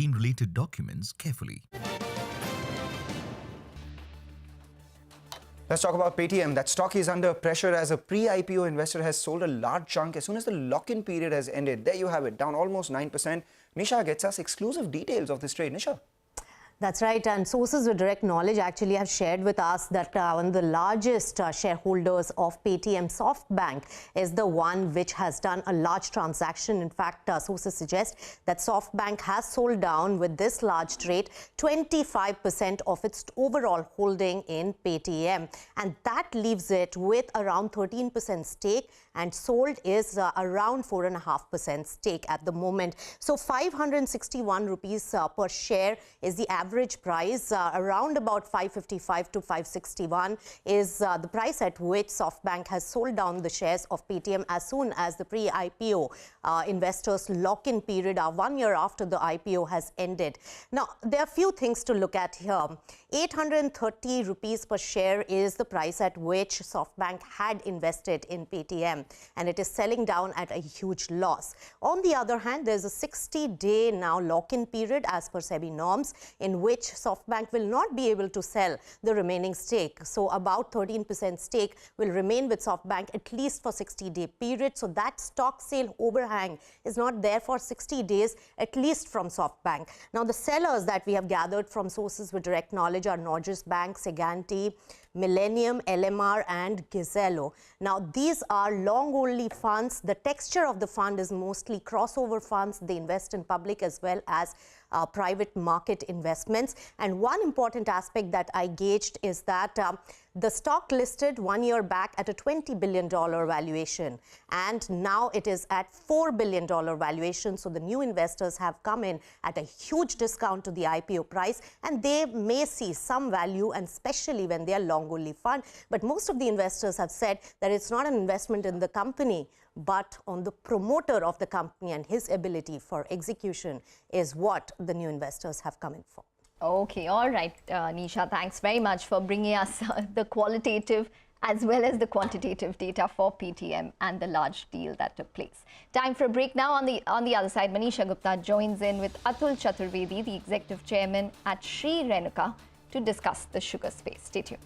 scheme-related documents carefully. Let's talk about Paytm. That stock is under pressure as a pre-IPO investor has sold a large chunk as soon as the lock-in period has ended. There you have it, down almost 9%. Nisha gets us exclusive details of this trade. Nisha. That's right, and sources with direct knowledge actually have shared with us that one of the largest shareholders of Paytm, SoftBank, is the one which has done a large transaction. In fact, sources suggest that SoftBank has sold down with this large trade 25% of its overall holding in Paytm, and that leaves it with around 13% stake, and sold is around 4.5% stake at the moment. So 561 rupees per share is the average price. Around about 555 to 561 is the price at which SoftBank has sold down the shares of Paytm as soon as the pre-IPO investors' lock-in period 1 year after the IPO has ended. Now, there are few things to look at here. 830 rupees per share is the price at which SoftBank had invested in Paytm, and it is selling down at a huge loss. On the other hand, there's a 60-day now lock-in period as per SEBI norms, in which SoftBank will not be able to sell the remaining stake. So about 13% stake will remain with SoftBank at least for 60-day period. So that stock sale overhang is not there for 60 days, at least from SoftBank. Now, the sellers that we have gathered from sources with direct knowledge are Norges Bank, Seganti, Millennium, LMR and Gizello. Now, these are long-only funds. The texture of the fund is mostly crossover funds. They invest in public as well as private market investments. And one important aspect that I gauged is that the stock listed 1 year back at a $20 billion valuation, and now it is at $4 billion valuation. So the new investors have come in at a huge discount to the IPO price, and they may see some value, and especially when they are long-only fund. But most of the investors have said that it's not an investment in the company, but on the promoter of the company, and his ability for execution is what the new investors have come in for. Okay, all right, Nisha, thanks very much for bringing us the qualitative as well as the quantitative data for Paytm and the large deal that took place. Time for a break now. On the other side, Manisha Gupta joins in with Atul Chaturvedi, the executive chairman at Sri Renuka, to discuss the sugar space. Stay tuned.